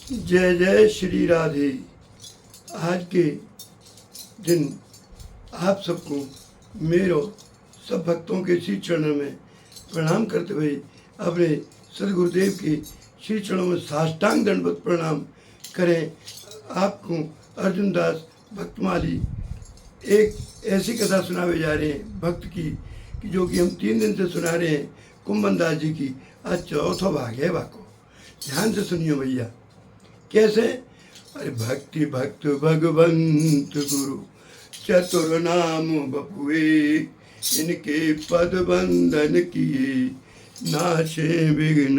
जय जय श्री राधे। आज के दिन आप सबको मेरे सब भक्तों के श्री चरणों में प्रणाम करते हुए अपने सदगुरुदेव के श्री चरणों में साष्टांग दंडवत प्रणाम करें। आपको अर्जुन दास भक्तमाली एक ऐसी कथा सुनावे जा रहे हैं भक्त की कि जो कि हम 3 दिन से सुना रहे हैं। कुंभन दास जी की आज चौथा भाग है। वाको ध्यान से सुनियो भैया। कैसे? अरे भक्ति भक्त भगवंत गुरु चतुर नाम बपुए, इनके पद बंधन किए नाशे विघ्न।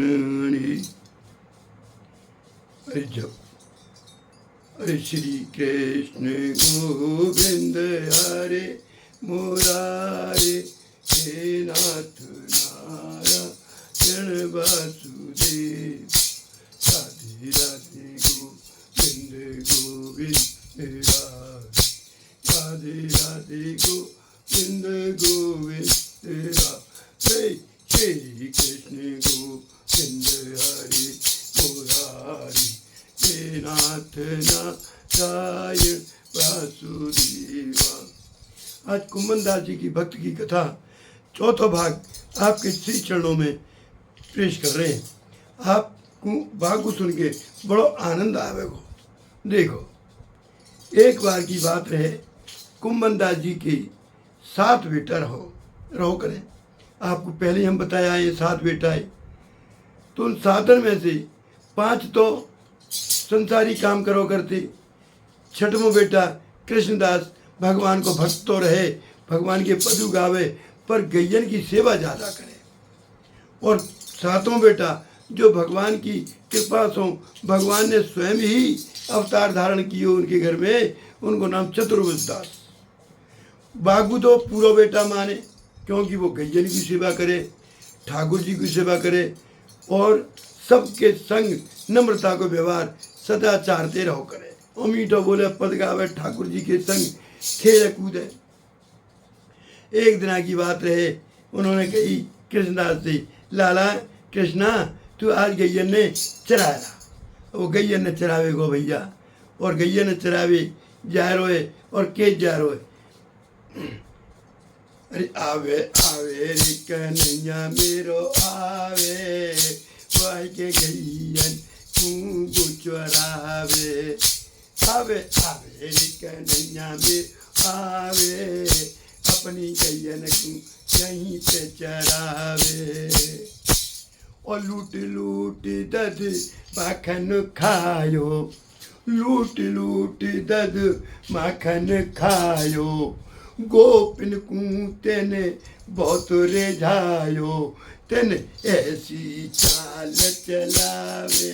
अरे श्री कृष्ण गोविंद हरे मुरारे, हे नाथ नारायण वासुदेव। राधे राधे गोविंद गोविंद राधे राधे गोविंद गोविंद राधे। श्री कृष्ण गोविंद हरे मुरारी, हे नाथ नारायण वासुदेवा। आज कुंभन दास जी की भक्त की कथा चौथा भाग आपके श्री चरणों में पेश कर रहे हैं। आप भाग को सुन के बड़ो आनंद आवेगो। देखो, एक बार की बात रहे, कुंभन दास जी के 7 बेटा रहो करें। आपको पहले हम बताया ये 7 बेटा है, तो उन 7 में से 5 तो संसारी काम करो करते। 6वां बेटा कृष्णदास भगवान को भक्त तो रहे, भगवान के पद गावे, पर गैयन की सेवा ज़्यादा करे। और 7वां बेटा जो भगवान की कृपा से भगवान ने स्वयं ही अवतार धारण किए उनके घर में, उनको नाम चतुर्भुज दास। बागु तो पूरा बेटा माने, क्योंकि वो गैयन की सेवा करे, ठाकुर जी की सेवा करे और सबके संग नम्रता को व्यवहार सदाचारते रहो करे। और मीठो बोले, पद गावे, ठाकुर जी के संग खेल कूदे। एक दिन की बात रहे, उन्होंने कही कृष्णदास से, लाला कृष्णा तू आज गैयन ने चराया। वो गैयन ने चरावे गो भैया, और गैयन ने चरावे जा रोए और के जा रोए। अरे आवे आवे रे कन्हैया मेरो आवे, वह के गैयन को चरावे। आवे आवे रे कन्हैया मेरो आवे, अपनी गैयन को यहीं पे चरावे। और लूट लूट दद माखन खायो, लूट लूट दद माखन खायो। गोपिन को तेने बहुत रिझायो, तेने ऐसी चाल चलावे।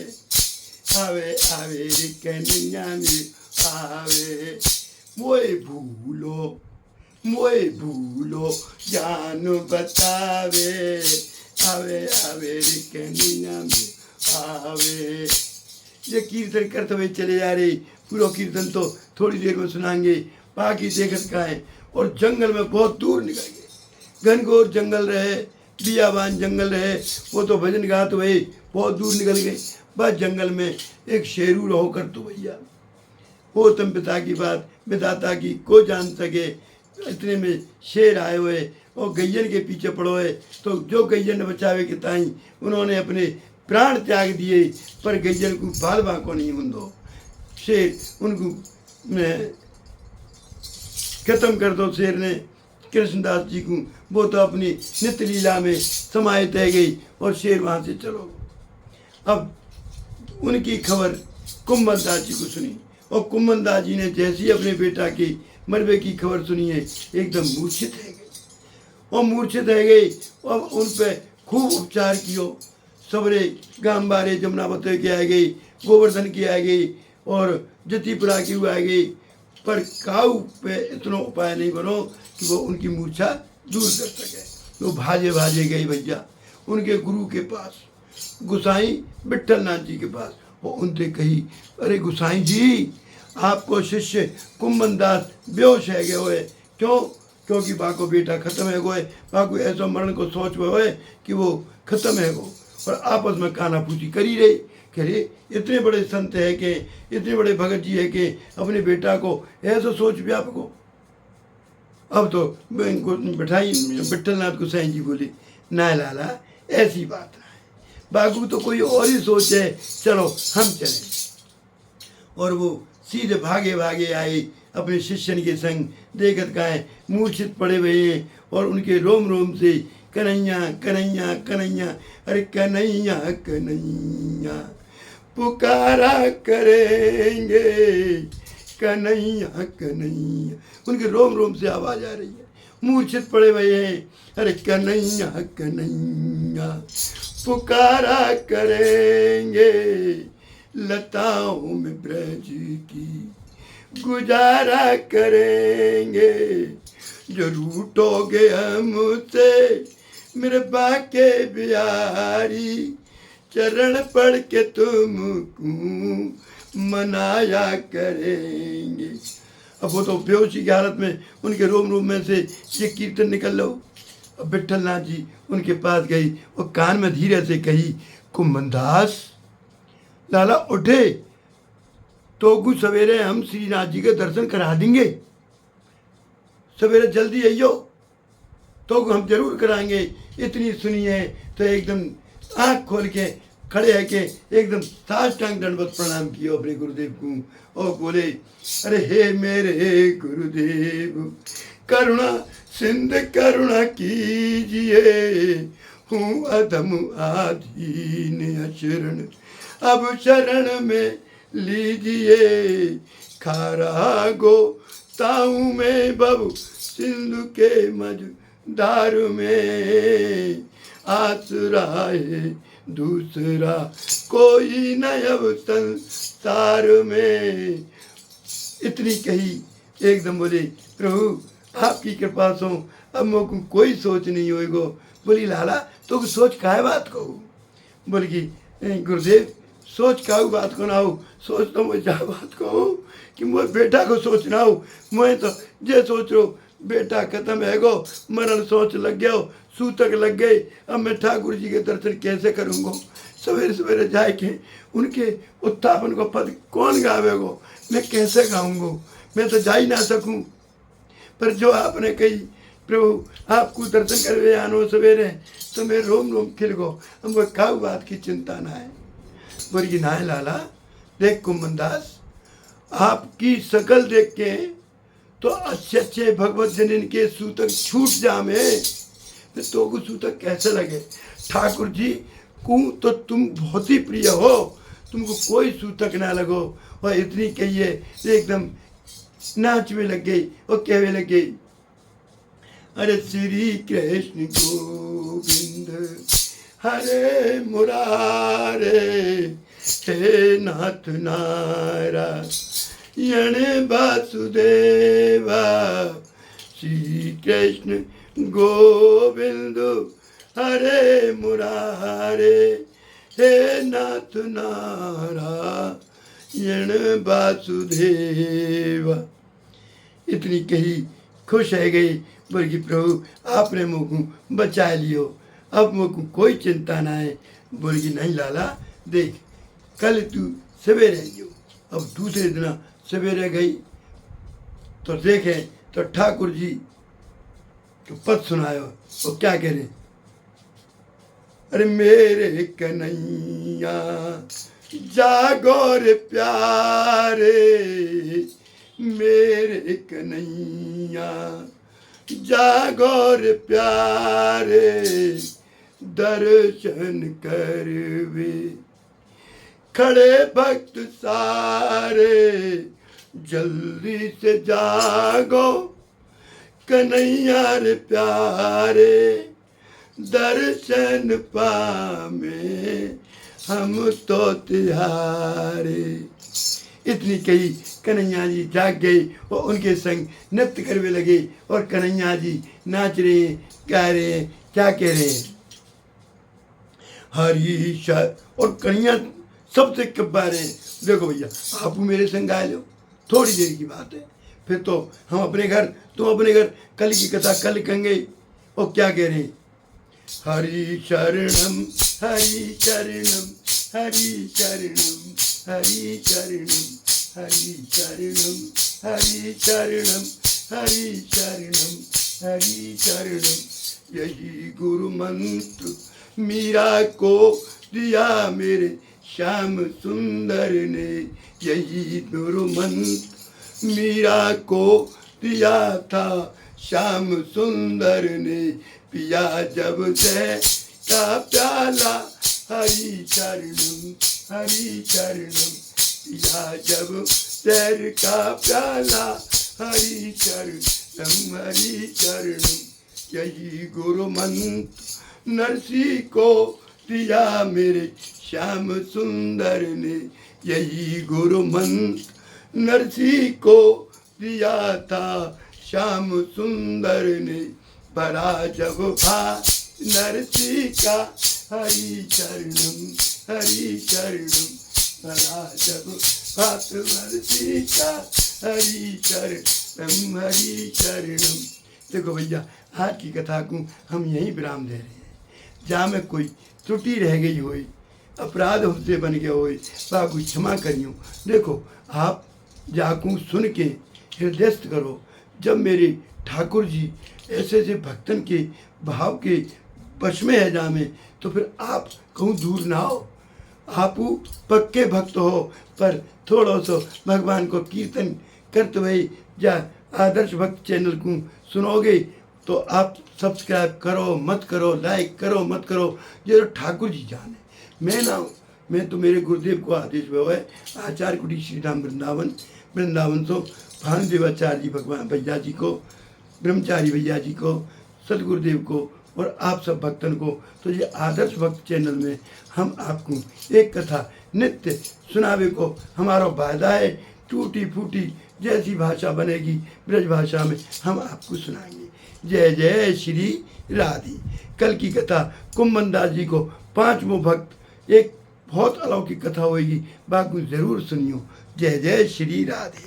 आवे आवे रे कन्हैया में आवे, मोए भूलो जान बतावे। आवे आवे रे कन्हैया में आवे। ये कीर्तन करते हुए चले जा रहे। पूरा कीर्तन तो थोड़ी देर में सुनाएंगे, बाकी देखत का है। और जंगल में बहुत दूर निकल गए, घनघोर जंगल रहे, बियाबान जंगल रहे। वो तो भजन गाते हुए बहुत दूर निकल गए। बस जंगल में एक शेरू रहो कर तो भैया, वो तुम पिता की बात विधाता की को जान सके। इतने में शेर आए हुए और गैयन के पीछे पड़ो है, तो जो गैयन ने बचावे के ताई उन्होंने अपने प्राण त्याग दिए, पर गैयन को बाल बाको नहीं हुंदो। शेर उनको खत्म कर दो। शेर ने कृष्णदास जी को, वो तो अपनी नित्य लीला में समाहित रह गई और शेर वहाँ से चलो। अब उनकी खबर कुंभन दास जी को सुनी, और कुंभन दास जी ने जैसे ही अपने बेटा की मरबे की खबर सुनी है, एकदम मूर्छित है गई। और मूर्छित रह गई और उन पे खूब उपचार कियो। सबरे गांबारे जमुनावती की आ गई, गोवर्धन की आ गई और जतिपुरा की आ गई, पर काऊ पे इतना उपाय नहीं बनो कि वो उनकी मूर्छा दूर कर सके। वो भाजे भाजे गई भैया उनके गुरु के पास, गुसाई विट्ठल नाथ जी के पास। वो उनसे कही, अरे गुसाई जी, आपको शिष्य कुंभन दास बेहोश है गए हुए। क्यों? क्योंकि बाको बेटा खत्म है गए, बाको ऐसा मरण को सोच हुए कि वो खत्म है गो, और आपस में काना पूछी करी रही कह रहे इतने बड़े संत है कि इतने बड़े भगत जी है कि अपने बेटा को ऐसा सोच व्यापक हो। अब तो बैठाई विठलनाथ गोसाई जी बोली ना लाला ऐसी बात ना है, बागू तो कोई और ही सोच है, चलो हम चलें। और वो सीधे भागे भागे आए अपने शिष्यन के संग, देखत काहे मूर्छित पड़े हुए हैं और उनके रोम रोम से कन्हैया कन्हैया कन्हैया, अरे कन्हैया कन्हैया पुकारा करेंगे, कन्हैया कन्हैया, उनके रोम रोम से आवाज आ रही है, मूर्छित पड़े हुए हैं, अरे कन्हैया कन्हैया पुकारा करेंगे, लताओं में ब्रज की गुजारा करेंगे, जो रूठोगे हमसे मेरे बाके बिहारी, चरण पढ़ के तुमको मनाया करेंगे। अब वो तो बेहोशी की हालत में उनके रोम रोम में से ये कीर्तन निकल लो। अब विठलनाथ जी उनके पास गई और कान में धीरे से कही, कुंभनदास लाला उठे तो कुछ सवेरे हम श्रीनाथ जी के दर्शन करा देंगे, सवेरे जल्दी आइयो तो हम जरूर कराएंगे। इतनी सुनिए तो एकदम आँख खोल के खड़े है के एकदम साष्टांग दंडवत प्रणाम किया अपने गुरुदेव को और बोले, अरे हे मेरे गुरुदेव करुणा सिंध करुणा कीजिए, हूँ अधम आधीन अशरण, अब शरण में लीजिए, खारा गो ताऊ में बबू सिंधु के मझधार में, आसरा है दूसरा कोई न अब संसार में। इतनी कही एकदम बोले, प्रभु आपकी कृपा सो अब मोको कोई सोच नहीं होएगो। बोली लाला तो सोच काहे बात कहूँ? बोल की गुरुदेव सोच काहू बात को ना हो, सोच तो मुझे बात कहूँ कि मोर बेटा को सोचना हो, मैं तो जे सोच रो बेटा खत्म है गो, मरण सोच लग गया, सूतक लग गए, अब मैं ठाकुर जी के दर्शन कैसे करूँगो? सवेरे सवेरे जाए के उनके उत्थापन को पद कौन गावेगो? मैं कैसे गाऊँगो? मैं तो जा ही ना सकूँ। पर जो आपने कही प्रभु आपको दर्शन करवे आनो सवेरे तो मैं रोम रोम खिल गो, हम वो काऊ बात की चिंता ना है। बोली ना है लाला, देख कुंभनदास आपकी शकल देख के तो अच्छे अच्छे भगवत जन के सूतक छूट जामे, तो को सूतक कैसे लगे? ठाकुर जी को तो तुम बहुत ही प्रिय हो, तुमको कोई सूतक ना लगो। और इतनी कहिए एकदम नाच में लग गई और कहने लग गई, अरे श्री कृष्ण गोविंद हरे मुरारे, हे नाथ नारायण वासुदेवा, श्री कृष्ण गोविंद हरे मुरारे, हे नाथ नारायण वासुदेवा। इतनी कही खुश है गई, बोल कि प्रभु आपने मुझको बचा लियो, अब मुझको कोई चिंता ना है। बोल कि नहीं लाला देख कल तू सवेरे आइयो। अब दूसरे दिन सवेरे गई तो देखे तो ठाकुर जी तो पद सुनायो, वो क्या कह रहे, अरे मेरे कन्हैया जागो रे प्यारे, मेरे कन्हैया जागो रे प्यारे, दर्शन करवे खड़े भक्त सारे, जल्दी से जागो कन्हैया रे प्यारे, दर्शन पामे हम तो तिहारे। इतनी कही कन्हैया जी जाग गए और उनके संग नृत्य करने लगे और कन्हैया जी नाच रहे हैं, गा रहे हैं, क्या कह रहे हैं, हरी शर। और कन्हैया सबसे कब्बार हैं। देखो भैया आप मेरे संग गा लो, थोड़ी देर की बात है, फिर तो हम अपने घर, तुम अपने घर, कल की कथा कल कहेंगे। और क्या कह रहे हैं, हरि शरणम हरि शरणम हरिचरणं हरिचरणं हरिचरणं हरिचरणं हरिचरणं हरिचरणं। यही गुरु मंत्र मीरा को दिया मेरे श्याम सुंदर ने। यही गुरु मंत्र मीरा को दिया था श्याम सुंदर ने। पिया जब से का प्याला हरिचरणं हरिचरणं। पिया जब शहर का प्याला हरिचरणं हरिचरणं। यही गुरु मंत्र नरसी को दिया मेरे श्याम सुंदर ने। यही गुरु मंत्र नरसी को दिया था श्याम सुंदर ने। बड़ा जब भा नरसी का हरिचरणं हरिचरणं। बड़ा जब भात नरसी का हरिचरणं हरिचरणं। देखो भैया, आज की कथा को हम यहीं विराम दे रहे हैं। जहाँ में कोई त्रुटि रह गई होई, अपराध हमसे बन गया होई, बाबू क्षमा करियो। देखो, आप जाकू सुन के हृदयस्थ करो। जब मेरे ठाकुर जी ऐसे ऐसे भक्तन के भाव के वश में है जामे, तो फिर आप कहूँ दूर ना हो। आप पक्के भक्त हो, पर थोड़ा सा भगवान को कीर्तन करते हुए या आदर्श भक्त चैनल को सुनोगे तो आप सब्सक्राइब करो मत करो, लाइक करो मत करो, ये तो ठाकुर जी जाने। मैं ना हूँ, मैं तो मेरे गुरुदेव को आदेश हुआ है। आचार्य कुटी श्री राम वृंदावन तो भानुदेवाचार्य जी भगवान भैया जी को, ब्रह्मचारी भैया जी को, सदगुरुदेव को और आप सब भक्तन को। तो ये आदर्श भक्त चैनल में हम आपको एक कथा नित्य सुनावे को हमारा वायदा है। टूटी फूटी जैसी भाषा बनेगी ब्रज भाषा में हम आपको सुनाएंगे। जय जय श्री राधे। कल की कथा कुंभन दास जी को 5वां भक्त, एक बहुत अलौकिक कथा होगी, बाकी जरूर सुनियो। जय जय श्री राधे।